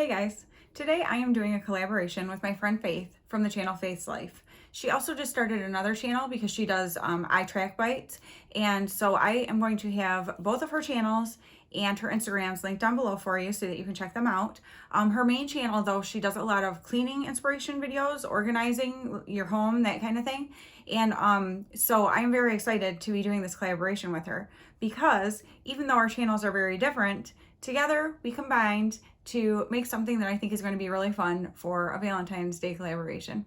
Hey guys, today I am doing a collaboration with my friend Faith from the channel Faith's Life. She also just started another channel because she does eye track bites, and so I am going to have both of her channels and her Instagrams linked down below for you so that you can check them out. Her main channel though, she does a lot of cleaning inspiration videos, organizing your home, that kind of thing. And so I'm very excited to be doing this collaboration with her because even though our channels are very different, together we combined to make something that I think is going to be really fun for a Valentine's Day collaboration.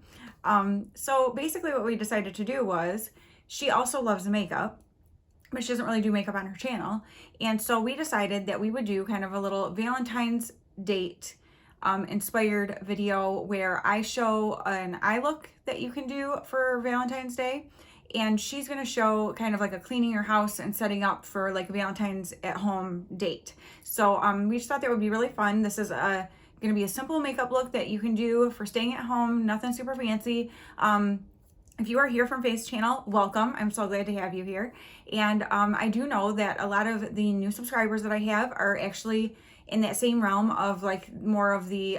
So basically what we decided to do was, she also loves makeup, but she doesn't really do makeup on her channel. And so we decided that we would do kind of a little Valentine's date inspired video where I show an eye look that you can do for Valentine's Day. And she's going to show kind of like a cleaning your house and setting up for like a Valentine's at home date. So we just thought that would be really fun. This is going to be a simple makeup look that you can do for staying at home, nothing super fancy. If you are here from Faith's channel, welcome. I'm so glad to have you here. And I do know that a lot of the new subscribers that I have are actually in that same realm of like more of the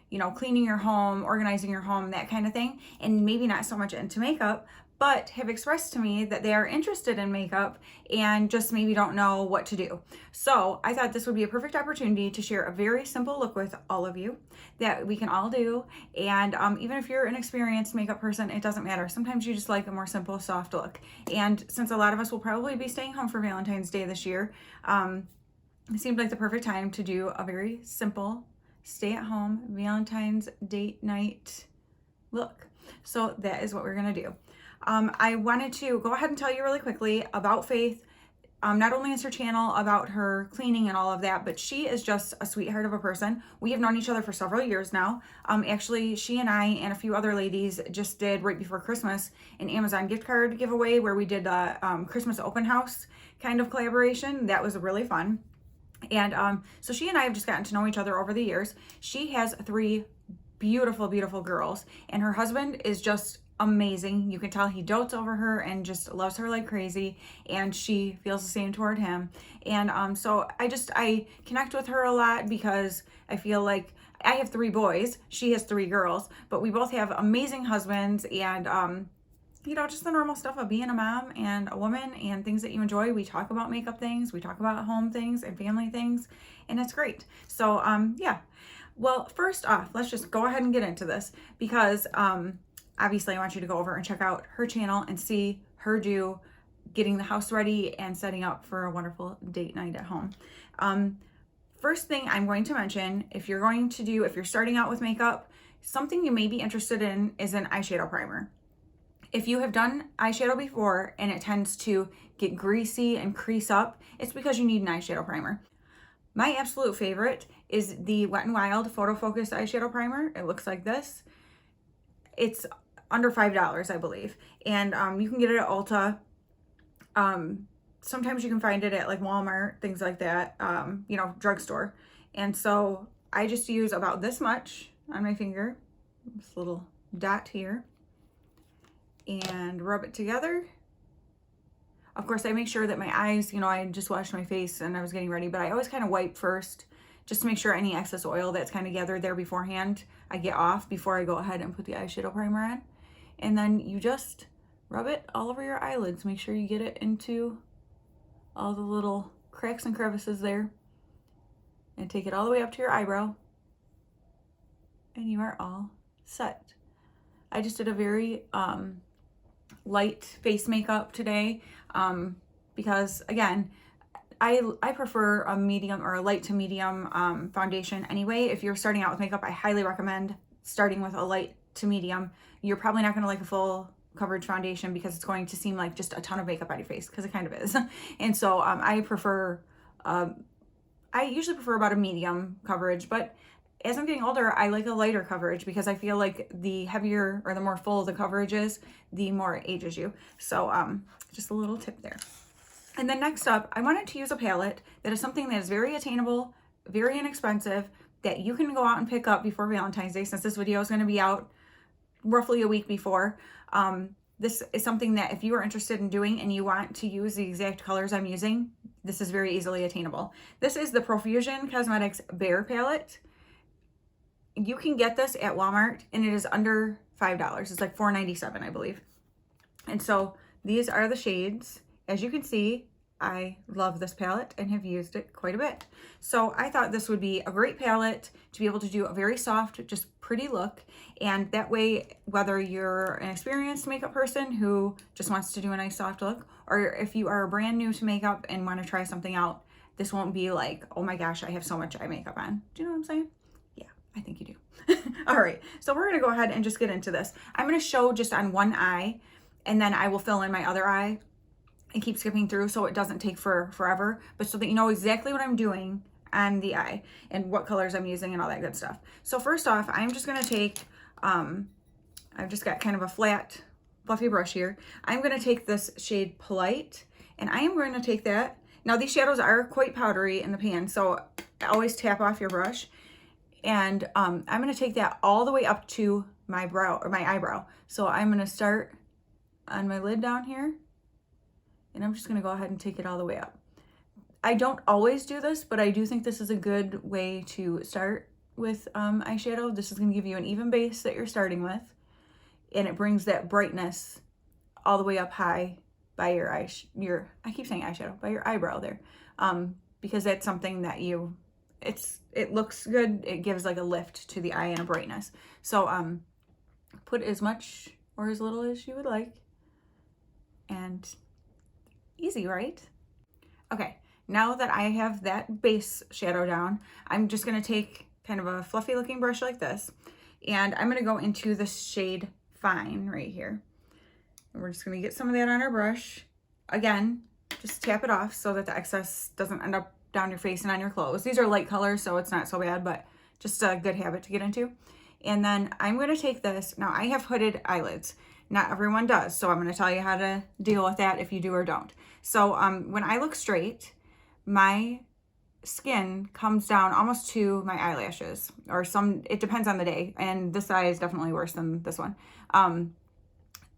you know, cleaning your home, organizing your home, that kind of thing, and maybe not so much into makeup, but have expressed to me that they are interested in makeup and just maybe don't know what to do. So I thought this would be a perfect opportunity to share a very simple look with all of you that we can all do. And even if you're an experienced makeup person, it doesn't matter. Sometimes you just like a more simple, soft look. And since a lot of us will probably be staying home for Valentine's Day this year, it seemed like the perfect time to do a very simple stay-at-home Valentine's date night look. So that is what we're gonna do. I wanted to go ahead and tell you really quickly about Faith. Not only is her channel about her cleaning and all of that, but she is just a sweetheart of a person. We have known each other for several years now. Actually, she and I and a few other ladies just did right before Christmas an Amazon gift card giveaway where we did a Christmas open house kind of collaboration. That was really fun. And so she and I have just gotten to know each other over the years. She has 3 beautiful, beautiful girls, and her husband is just amazing. You can tell he dotes over her and just loves her like crazy, and she feels the same toward him. And so I connect with her a lot because I feel like I have 3 boys, she has 3 girls, but we both have amazing husbands, and you know, just the normal stuff of being a mom and a woman and things that you enjoy. We talk about makeup things, we talk about home things and family things, and it's great. So yeah. Well, first off, let's just go ahead and get into this because obviously I want you to go over and check out her channel and see her do getting the house ready and setting up for a wonderful date night at home. First thing I'm going to mention, if you're starting out with makeup, something you may be interested in is an eyeshadow primer. If you have done eyeshadow before and it tends to get greasy and crease up, it's because you need an eyeshadow primer. My absolute favorite is the Wet n Wild Photo Focus eyeshadow primer. It looks like this. It's under $5, I believe. And you can get it at Ulta. Sometimes you can find it at like Walmart, things like that, you know, drugstore. And so I just use about this much on my finger, this little dot here, and rub it together. Of course, I make sure that my eyes, you know, I just washed my face and I was getting ready, but I always kind of wipe first just to make sure any excess oil that's kind of gathered there beforehand, I get off before I go ahead and put the eyeshadow primer on. And then you just rub it all over your eyelids. Make sure you get it into all the little cracks and crevices there. And take it all the way up to your eyebrow. And you are all set. I just did a very light face makeup today because again, I prefer a medium or a light to medium foundation anyway. If you're starting out with makeup, I highly recommend starting with a light to medium. You're probably not going to like a full coverage foundation because it's going to seem like just a ton of makeup on your face, because it kind of is. And so I usually prefer about a medium coverage, but as I'm getting older, I like a lighter coverage because I feel like the heavier or the more full the coverage is, the more it ages you. So just a little tip there. And then next up, I wanted to use a palette that is something that is very attainable, very inexpensive, that you can go out and pick up before Valentine's Day, since this video is going to be out roughly a week before. This is something that if you are interested in doing and you want to use the exact colors I'm using, this is very easily attainable. This is the Profusion Cosmetics Bare Palette. you can get this at Walmart and it is under $5. It's like $4.97, I believe. And so these are the shades. As you can see, I love this palette and have used it quite a bit. So I thought this would be a great palette to be able to do a very soft, just pretty look. And that way, whether you're an experienced makeup person who just wants to do a nice soft look, or if you are brand new to makeup and want to try something out, this won't be like, oh my gosh, I have so much eye makeup on. Do you know what I'm saying? Yeah, I think you do. All right, so we're gonna go ahead and just get into this. I'm gonna show just on one eye, and then I will fill in my other eye and keep skipping through so it doesn't take forever, but so that you know exactly what I'm doing on the eye and what colors I'm using and all that good stuff. So first off, I'm just gonna take, I've just got kind of a flat, fluffy brush here. I'm gonna take this shade Polite, and I am going to take that. Now these shadows are quite powdery in the pan, so always tap off your brush. And I'm gonna take that all the way up to my brow, or my eyebrow. So I'm gonna start on my lid down here, and I'm just gonna go ahead and take it all the way up. I don't always do this, but I do think this is a good way to start with eyeshadow. This is gonna give you an even base that you're starting with, and it brings that brightness all the way up high by your I keep saying eyeshadow, by your eyebrow there, because that's something that it looks good. It gives like a lift to the eye and a brightness. So put as much or as little as you would like, and easy, right? Okay, now that I have that base shadow down, I'm just gonna take kind of a fluffy looking brush like this, and I'm gonna go into the shade Fine right here. And we're just gonna get some of that on our brush. Again, just tap it off so that the excess doesn't end up down your face and on your clothes. These are light colors, so it's not so bad, but just a good habit to get into. And then I'm gonna take this. Now I have hooded eyelids. Not everyone does, so I'm gonna tell you how to deal with that if you do or don't. So when I look straight, my skin comes down almost to my eyelashes, or it depends on the day, and this eye is definitely worse than this one.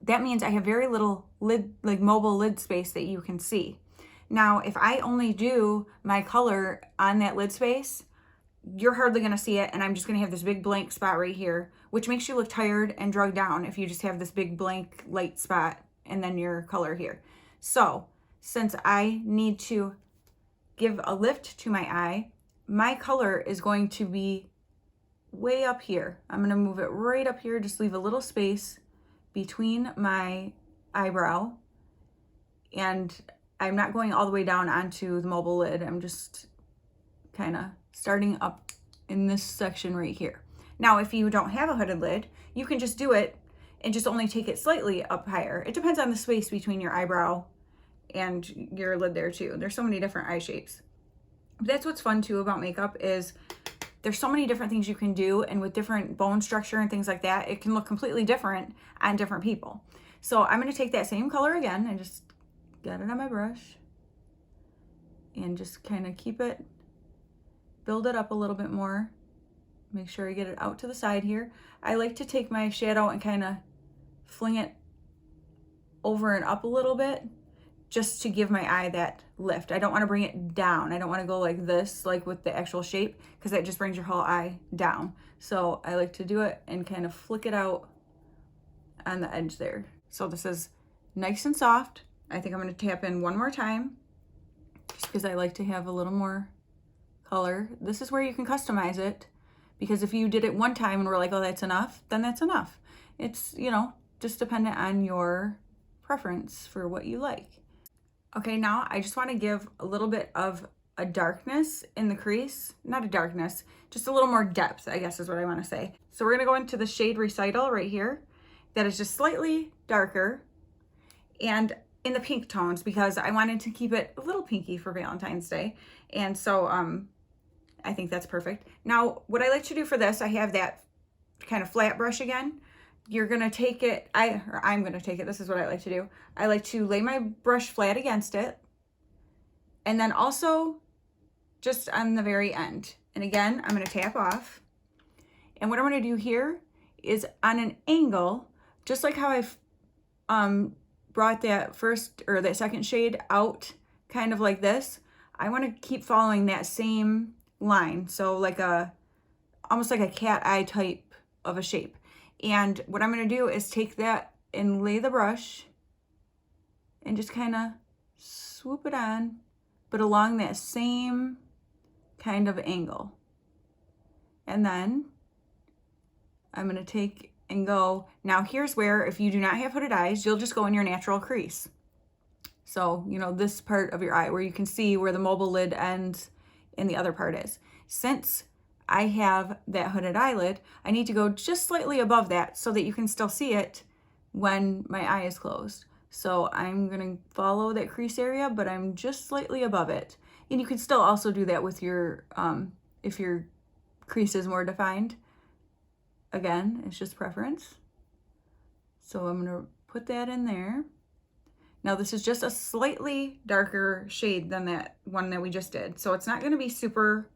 That means I have very little lid, like mobile lid space that you can see. Now, if I only do my color on that lid space, you're hardly gonna see it, and I'm just gonna have this big blank spot right here, which makes you look tired and drugged down if you just have this big blank light spot and then your color here. So, since I need to give a lift to my eye, my color is going to be way up here. I'm gonna move it right up here, just leave a little space between my eyebrow, and I'm not going all the way down onto the mobile lid. I'm just kind of starting up in this section right here. Now, if you don't have a hooded lid, you can just do it and just only take it slightly up higher. It depends on the space between your eyebrow and your lid there too. There's so many different eye shapes. That's what's fun too about makeup, is there's so many different things you can do, and with different bone structure and things like that, it can look completely different on different people. So I'm gonna take that same color again and just get it on my brush and just kind of keep it, build it up a little bit more. Make sure I get it out to the side here. I like to take my shadow and kind of fling it over and up a little bit, just to give my eye that lift. I don't want to bring it down. I don't want to go like this, like with the actual shape, because that just brings your whole eye down. So I like to do it and kind of flick it out on the edge there. So this is nice and soft. I think I'm going to tap in one more time, just because I like to have a little more color. This is where you can customize it, because if you did it one time and were like, oh, that's enough, then that's enough. It's, you know, just dependent on your preference for what you like. Okay, now I just want to give a little bit of a darkness in the crease. Not a darkness, just a little more depth, I guess is what I want to say. So we're going to go into the shade Recital right here. That is just slightly darker and in the pink tones, because I wanted to keep it a little pinky for Valentine's Day. And so I think that's perfect. Now, what I like to do for this, I have that kind of flat brush again. You're gonna take it, I'm gonna take it, this is what I like to do. I like to lay my brush flat against it, and then also just on the very end. And again, I'm gonna tap off. And what I'm gonna do here is on an angle, just like how I've brought that first or that second shade out kind of like this, I wanna keep following that same line. So like almost like a cat eye type of a shape. And what I'm going to do is take that and lay the brush and just kind of swoop it on, but along that same kind of angle. And then I'm going to take and go. Now here's where, if you do not have hooded eyes, you'll just go in your natural crease. So, you know, this part of your eye where you can see where the mobile lid ends and the other part is. Since I have that hooded eyelid, I need to go just slightly above that so that you can still see it when my eye is closed. So I'm going to follow that crease area, but I'm just slightly above it. And you can still also do that with your, if your crease is more defined. Again, it's just preference. So I'm going to put that in there. Now this is just a slightly darker shade than that one that we just did. So it's not going to be super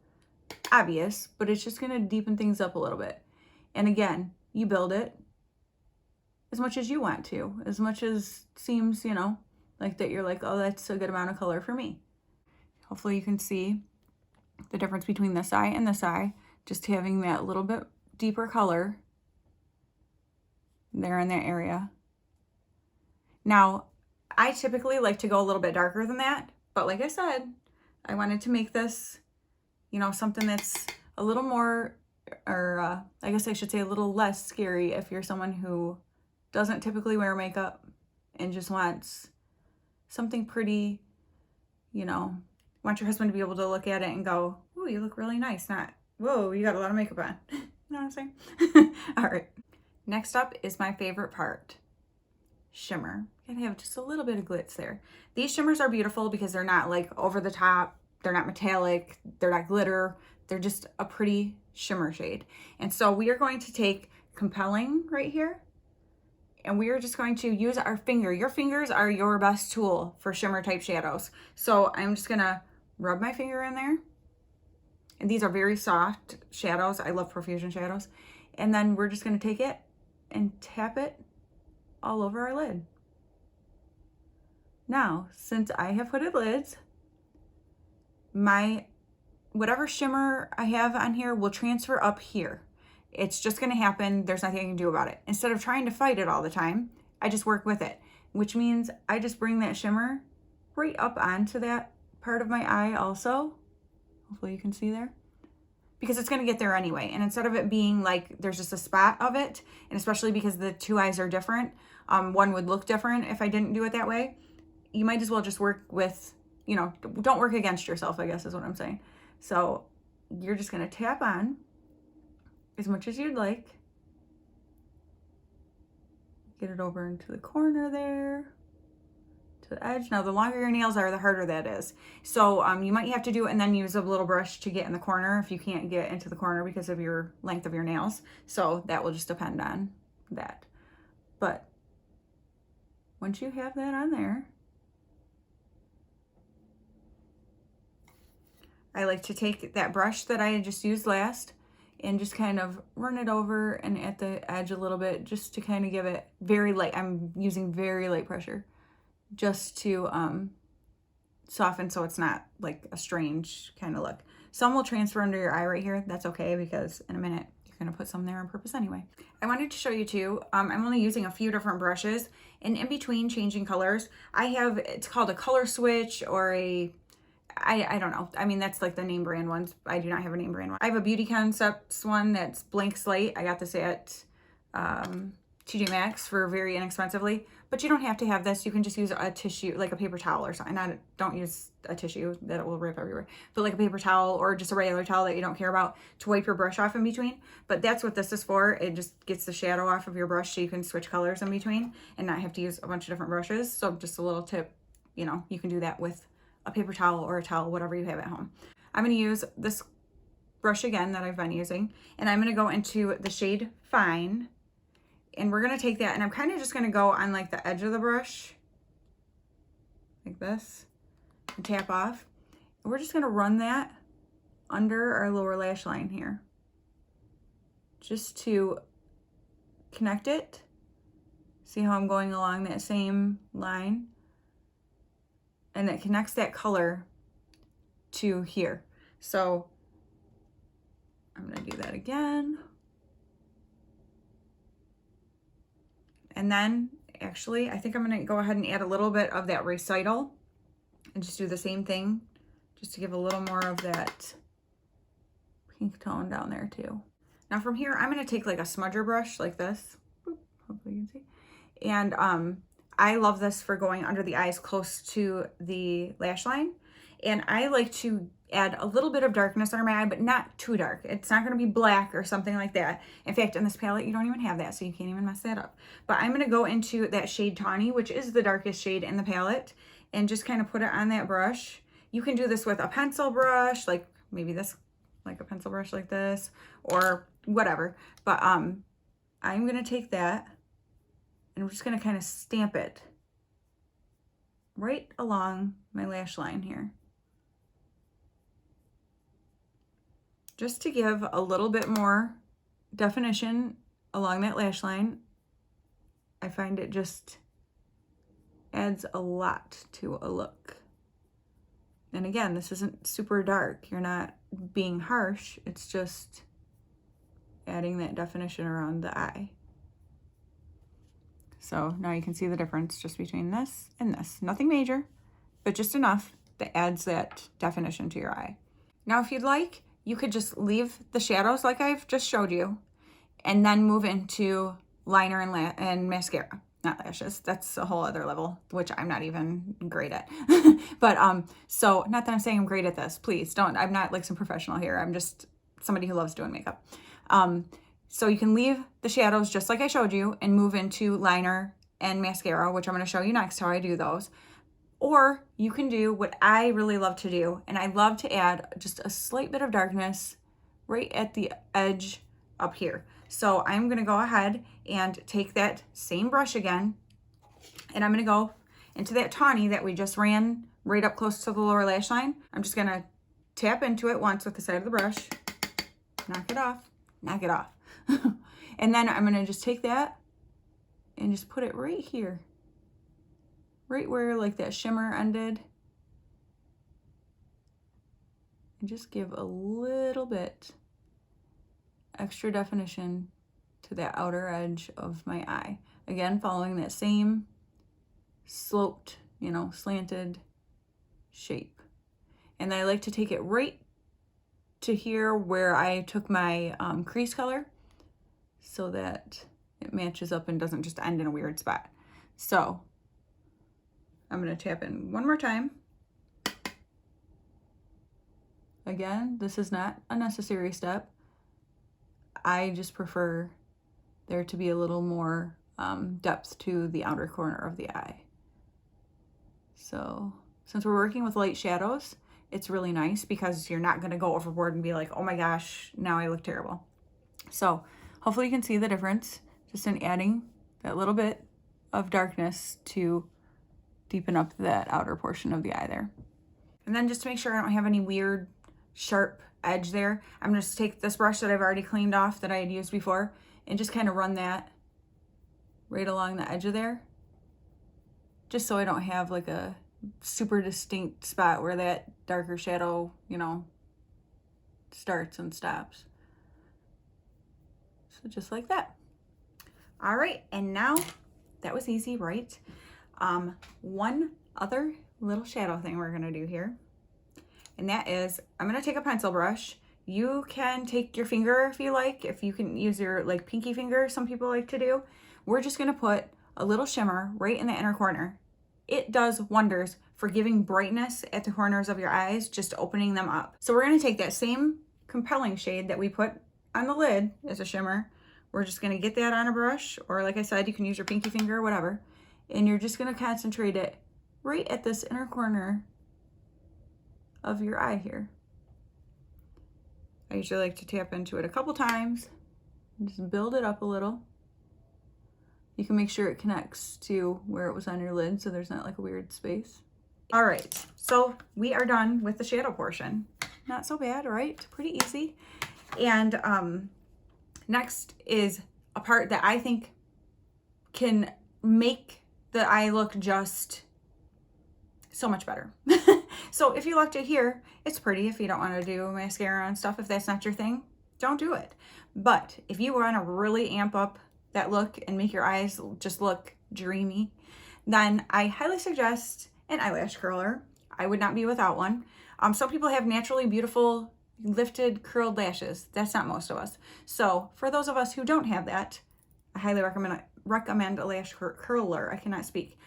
obvious, but it's just going to deepen things up a little bit. And again, you build it as much as you want to, as much as seems, you know, like that you're like, oh, that's a good amount of color for me. Hopefully you can see the difference between this eye and this eye, just having that little bit deeper color there in that area. Now, I typically like to go a little bit darker than that, but like I said, I wanted to make this, you know, something that's a little more, or I guess I should say a little less scary if you're someone who doesn't typically wear makeup and just wants something pretty, you know, want your husband to be able to look at it and go, ooh, you look really nice, not, whoa, you got a lot of makeup on. You know what I'm saying? All right. Next up is my favorite part, shimmer. You gotta have just a little bit of glitz there. These shimmers are beautiful because they're not like over the top, they're not metallic, they're not glitter, they're just a pretty shimmer shade. And so we are going to take Compelling right here, and we are just going to use our finger. Your fingers are your best tool for shimmer type shadows. So I'm just gonna rub my finger in there. And these are very soft shadows. I love Profusion shadows. And then we're just gonna take it and tap it all over our lid. Now, since I have hooded lids, my whatever shimmer I have on here will transfer up here. It's just gonna happen. There's nothing I can do about it. Instead of trying to fight it all the time, I just work with it, which means I just bring that shimmer right up onto that part of my eye also. Hopefully you can see there. Because it's gonna get there anyway. And instead of it being like there's just a spot of it, and especially because the two eyes are different, one would look different if I didn't do it that way. You might as well just work with, you know, don't work against yourself, I guess is what I'm saying. So you're just gonna tap on as much as you'd like. Get it over into the corner there, to the edge. Now the longer your nails are, the harder that is. So you might have to do it and then use a little brush to get in the corner if you can't get into the corner because of your length of your nails. So that will just depend on that. But once you have that on there, I like to take that brush that I just used last and just kind of run it over and at the edge a little bit just to kind of give it very light. I'm using very light pressure just to soften so it's not like a strange kind of look. Some will transfer under your eye right here. That's okay because in a minute you're gonna put some there on purpose anyway. I wanted to show you too, I'm only using a few different brushes, and in between changing colors, I have, it's called a color switch or a, I don't know. I mean, that's like the name brand ones. I do not have a name brand one. I have a Beauty Concepts one that's blank slate. I got this at TJ Maxx for very inexpensively, but you don't have to have this. You can just use a tissue, like a paper towel or something. Don't use a tissue that it will rip everywhere, but like a paper towel or just a regular towel that you don't care about to wipe your brush off in between. But that's what this is for. It just gets the shadow off of your brush so you can switch colors in between and not have to use a bunch of different brushes. So just a little tip, you know, you can do that with a paper towel or a towel, whatever you have at home. I'm going to use this brush again that I've been using, and I'm going to go into the shade Fine, and we're going to take that, and I'm kind of just going to go on like the edge of the brush like this and tap off. And we're just going to run that under our lower lash line here just to connect it. See how I'm going along that same line? And it connects that color to here. So I'm gonna do that again. And then actually, I think I'm gonna go ahead and add a little bit of that recital and just do the same thing, just to give a little more of that pink tone down there too. Now from here, I'm gonna take like a smudger brush like this. Boop, hopefully you can see. And I love this for going under the eyes close to the lash line. And I like to add a little bit of darkness under my eye, but not too dark. It's not gonna be black or something like that. In fact, in this palette, you don't even have that, so you can't even mess that up. But I'm gonna go into that shade Tawny, which is the darkest shade in the palette, and just kind of put it on that brush. You can do this with a pencil brush, like maybe this, like a pencil brush like this, or whatever. But I'm gonna take that, and I'm just gonna kind of stamp it right along my lash line here. Just to give a little bit more definition along that lash line. I find it just adds a lot to a look. And again, this isn't super dark. You're not being harsh. It's just adding that definition around the eye. So now you can see the difference just between this and this. Nothing major, but just enough that adds that definition to your eye. Now, if you'd like, you could just leave the shadows like I've just showed you, and then move into liner and mascara. Not lashes, that's a whole other level, which I'm not even great at. But so not that I'm saying I'm great at this, please don't, I'm not like some professional here. I'm just somebody who loves doing makeup. So you can leave the shadows just like I showed you and move into liner and mascara, which I'm gonna show you next how I do those. Or you can do what I really love to do, and I love to add just a slight bit of darkness right at the edge up here. So I'm gonna go ahead and take that same brush again, and I'm gonna go into that tawny that we just ran right up close to the lower lash line. I'm just gonna tap into it once with the side of the brush, knock it off, knock it off. And then I'm gonna just take that and just put it right here, right where like that shimmer ended, and just give a little bit extra definition to that outer edge of my eye. Again, following that same sloped, you know, slanted shape. And I like to take it right to here where I took my crease color, so that it matches up and doesn't just end in a weird spot. So I'm gonna tap in one more time. Again, this is not a necessary step. I just prefer there to be a little more depth to the outer corner of the eye. So since we're working with light shadows, it's really nice because you're not gonna go overboard and be like, oh my gosh, now I look terrible. So hopefully you can see the difference just in adding that little bit of darkness to deepen up that outer portion of the eye there. And then just to make sure I don't have any weird sharp edge there, I'm gonna just take this brush that I've already cleaned off that I had used before and just kind of run that right along the edge of there, just so I don't have like a super distinct spot where that darker shadow, you know, starts and stops. So just like that. All right, and now that was easy, right? One other little shadow thing we're gonna do here, and that is I'm gonna take a pencil brush. You can take your finger if you like, if you can use your like pinky finger, some people like to do. We're just gonna put a little shimmer right in the inner corner. It does wonders for giving brightness at the corners of your eyes, just opening them up. So we're gonna take that same compelling shade that we put on the lid as a shimmer. We're just gonna get that on a brush, or like I said, you can use your pinky finger or whatever, and you're just gonna concentrate it right at this inner corner of your eye here. I usually like to tap into it a couple times and just build it up a little. You can make sure it connects to where it was on your lid so there's not like a weird space. All right, so we are done with the shadow portion. Not so bad, right? Pretty easy. And next is a part that I think can make the eye look just so much better. So if you looked at here, it's pretty if you don't want to do mascara and stuff. If that's not your thing, don't do it. But if you want to really amp up that look and make your eyes just look dreamy, then I highly suggest an eyelash curler. I would not be without one. Some people have naturally beautiful lifted curled lashes. That's not most of us. So for those of us who don't have that, I highly recommend a lash curler. I cannot speak.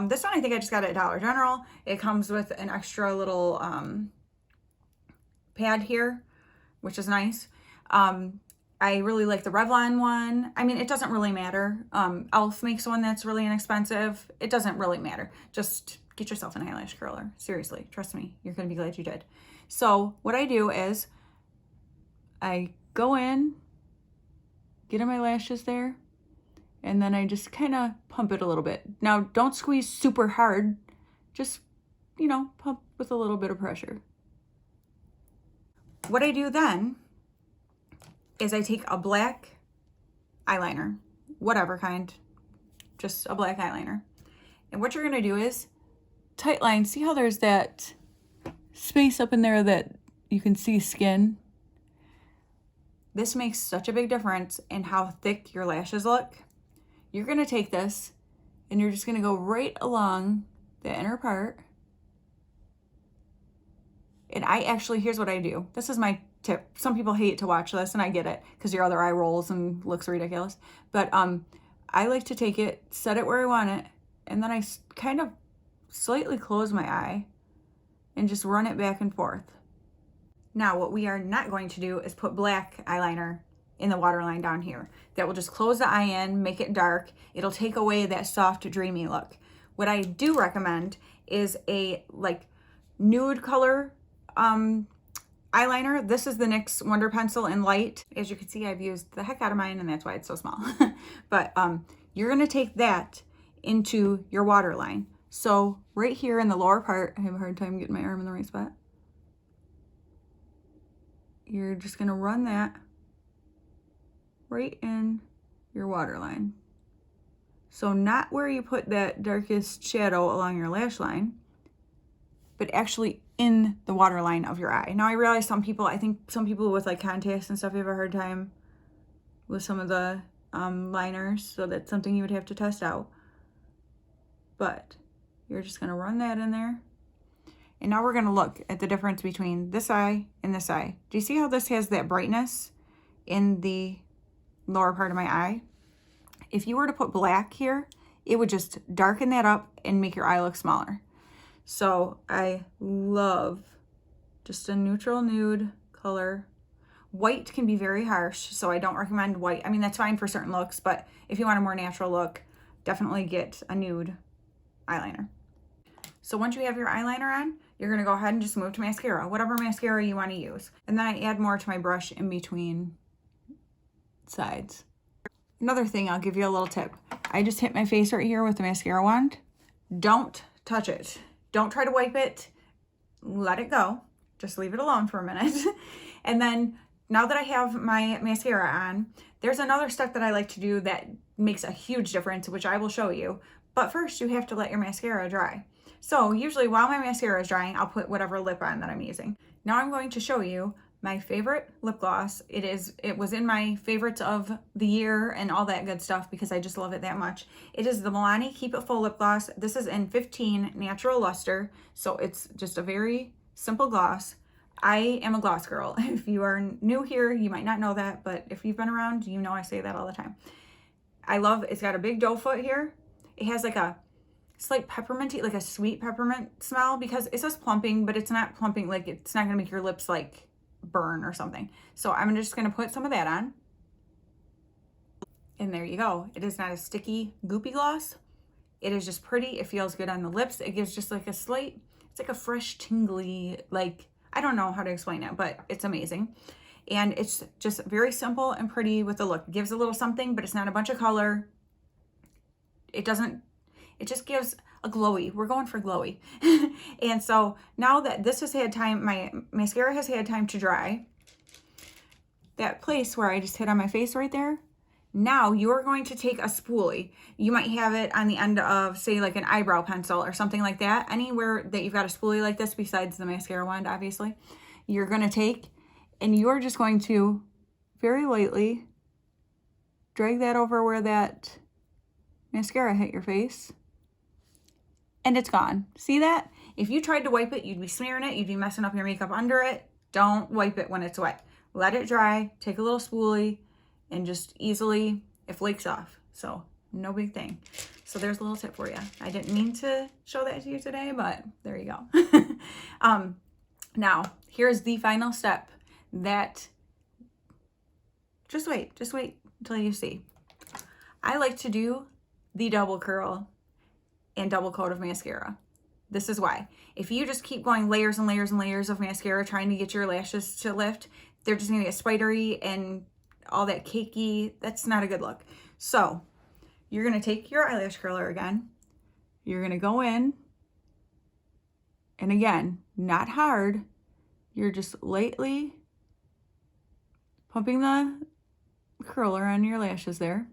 This one I think I just got at Dollar General. It comes with an extra little pad here, which is nice. I really like the Revlon one. I mean, it doesn't really matter. Elf makes one that's really inexpensive. It doesn't really matter. Just get yourself an eyelash curler. Seriously, trust me, you're gonna be glad you did. So what I do is I go in, get in my lashes there, and then I just kind of pump it a little bit. Now, don't squeeze super hard. Just, you know, pump with a little bit of pressure. What I do then is I take a black eyeliner, whatever kind, just a black eyeliner. And what you're gonna do is tight line. See how there's that space up in there that you can see skin? This makes such a big difference in how thick your lashes look. You're gonna take this and you're just gonna go right along the inner part. And I actually, here's what I do. This is my tip. Some people hate to watch this, and I get it because your other eye rolls and looks ridiculous. But I like to take it, set it where I want it, and then I kind of slightly close my eye and just run it back and forth. Now, what we are not going to do is put black eyeliner in the waterline down here. That will just close the eye in, make it dark. It'll take away that soft, dreamy look. What I do recommend is a like nude color eyeliner. This is the NYX Wonder Pencil in Light. As you can see, I've used the heck out of mine, and that's why it's so small. But you're gonna take that into your waterline. So right here in the lower part, I have a hard time getting my arm in the right spot. You're just gonna run that right in your waterline. So not where you put that darkest shadow along your lash line, but actually in the waterline of your eye. Now I realize I think some people with like contacts and stuff have a hard time with some of the liners, so that's something you would have to test out. But you're just gonna run that in there. And now we're gonna look at the difference between this eye and this eye. Do you see how this has that brightness in the lower part of my eye? If you were to put black here, it would just darken that up and make your eye look smaller. So I love just a neutral nude color. White can be very harsh, so I don't recommend white. I mean, that's fine for certain looks, but if you want a more natural look, definitely get a nude eyeliner. So once you have your eyeliner on, you're gonna go ahead and just move to mascara, whatever mascara you wanna use. And then I add more to my brush in between sides. Another thing, I'll give you a little tip. I just hit my face right here with the mascara wand. Don't touch it. Don't try to wipe it. Let it go. Just leave it alone for a minute. And then now that I have my mascara on, there's another step that I like to do that makes a huge difference, which I will show you. But first you have to let your mascara dry. So usually while my mascara is drying, I'll put whatever lip on that I'm using. Now I'm going to show you my favorite lip gloss. It was in my favorites of the year and all that good stuff because I just love it that much. It is the Milani Keep It Full lip gloss. This is in 15 Natural Luster, so it's just a very simple gloss. I am a gloss girl. If you are new here, you might not know that, but if you've been around, you know I say that all the time. It's got a big doe foot here. It has like a slight pepperminty, like a sweet peppermint smell, because it says plumping, but it's not plumping, like it's not gonna make your lips like burn or something. So I'm just gonna put some of that on. And there you go. It is not a sticky, goopy gloss. It is just pretty. It feels good on the lips. It gives just like it's like a fresh, tingly, like, I don't know how to explain it, but it's amazing. And it's just very simple and pretty with the look. It gives a little something, but it's not a bunch of color. It just gives a glowy. We're going for glowy. And so now that this has had time, my mascara has had time to dry, that place where I just hit on my face right there, now you're going to take a spoolie. You might have it on the end of, say, like an eyebrow pencil or something like that. Anywhere that you've got a spoolie like this, besides the mascara wand, obviously, you're going to take, and you're just going to very lightly. Drag that over where that mascara hit your face. And it's gone. See that? If you tried to wipe it, you'd be smearing it. You'd be messing up your makeup under it. Don't wipe it when it's wet. Let it dry. Take a little spoolie and just easily, it flakes off. So no big thing. So there's a little tip for you. I didn't mean to show that to you today, but there you go. Now, here's the final step that, just wait until you see. I like to do the double curl and double coat of mascara. This is why. If you just keep going layers and layers and layers of mascara trying to get your lashes to lift, they're just gonna get spidery and all that cakey. That's not a good look. So you're gonna take your eyelash curler again. You're gonna go in, and again, not hard. You're just lightly pumping the curler on your lashes there.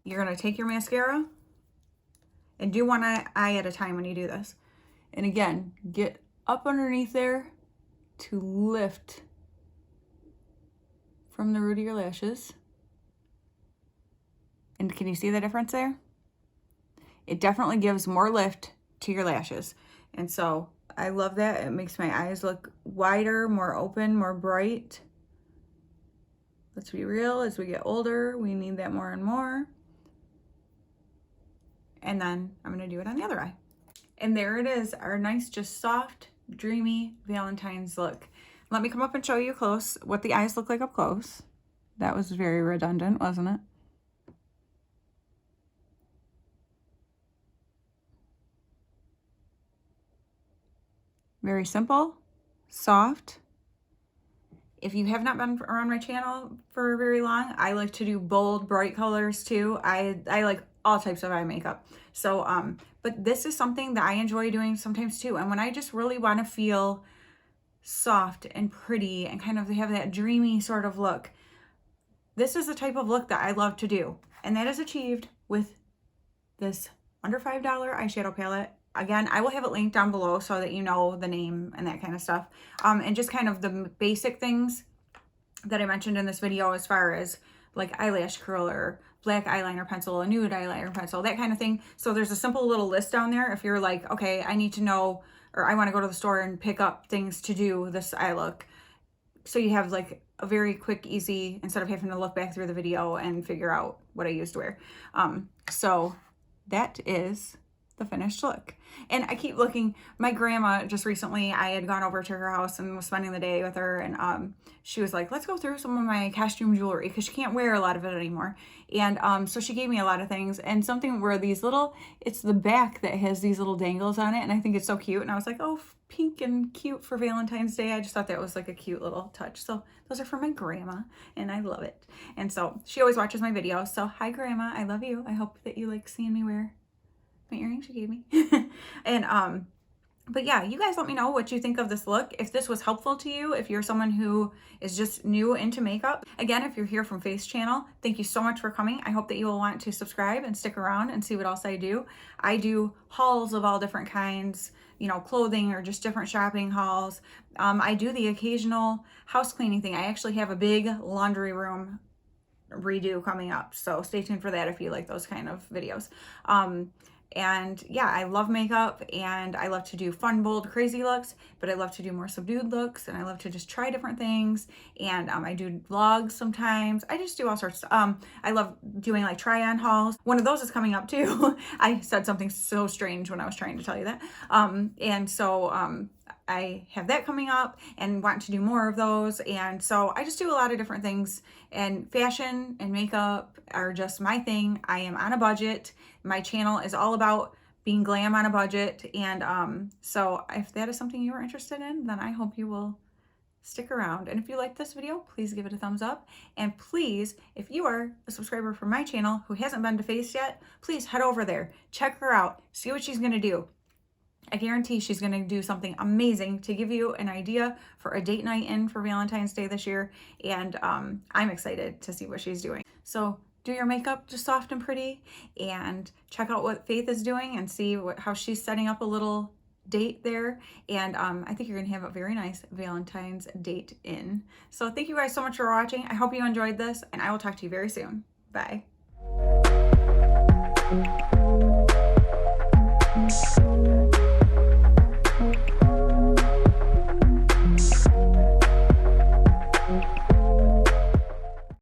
You're gonna take your mascara and do one eye at a time when you do this. And again, get up underneath there to lift from the root of your lashes. And can you see the difference there? It definitely gives more lift to your lashes. And so I love that. It makes my eyes look wider, more open, more bright. Let's be real, as we get older, we need that more and more. And then I'm gonna do it on the other eye. And there it is, our nice, just soft, dreamy Valentine's look. Let me come up and show you close what the eyes look like up close. That was very redundant, wasn't it? Very simple, soft. If you have not been around my channel for very long, I like to do bold, bright colors too. I like all types of eye makeup. So, but this is something that I enjoy doing sometimes too. And when I just really want to feel soft and pretty and kind of have that dreamy sort of look, this is the type of look that I love to do. And that is achieved with this under $5 eyeshadow palette. Again, I will have it linked down below so that you know the name and that kind of stuff. And just kind of the basic things that I mentioned in this video as far as like eyelash curler, black eyeliner pencil, a nude eyeliner pencil, that kind of thing. So there's a simple little list down there if you're like, okay, I need to know, or I want to go to the store and pick up things to do this eye look. So you have like a very quick, easy, instead of having to look back through the video and figure out what I used to wear. So that is the finished look. And I keep looking, my grandma just recently, I had gone over to her house and was spending the day with her, and she was like, let's go through some of my costume jewelry because she can't wear a lot of it anymore. And so she gave me a lot of things, and something where these little, it's the back that has these little dangles on it, and I think it's so cute. And I was like, oh, pink and cute for Valentine's Day. I just thought that was like a cute little touch. So those are for my grandma, and I love it. And so she always watches my videos. So hi grandma, I love you. I hope that you like seeing me wear my earrings she gave me. And but yeah, you guys let me know what you think of this look, if this was helpful to you, if you're someone who is just new into makeup. Again, if you're here from Faith's channel, thank you so much for coming. I hope that you will want to subscribe and stick around and see what else I do. I do hauls of all different kinds, you know, clothing or just different shopping hauls. I do the occasional house cleaning thing. I actually have a big laundry room redo coming up, so stay tuned for that if you like those kind of videos. And yeah, I love makeup, and I love to do fun, bold, crazy looks, but I love to do more subdued looks, and I love to just try different things. And I do vlogs sometimes. I just do all sorts of I love doing like try on hauls. One of those is coming up too. I said something so strange when I was trying to tell you that. And so I have that coming up and want to do more of those. And so I just do a lot of different things, and fashion and makeup are just my thing. I am on a budget. My channel is all about being glam on a budget. And so if that is something you are interested in, then I hope you will stick around. And if you like this video, please give it a thumbs up. And please, if you are a subscriber from my channel who hasn't been to Faith's yet, please head over there, check her out, see what she's gonna do. I guarantee she's going to do something amazing to give you an idea for a date night in for Valentine's Day this year. And I'm excited to see what she's doing. So do your makeup just soft and pretty, and check out what Faith is doing and see how she's setting up a little date there, and I think you're gonna have a very nice Valentine's date in. So thank you guys so much for watching. I hope you enjoyed this, and I will talk to you very soon. Bye.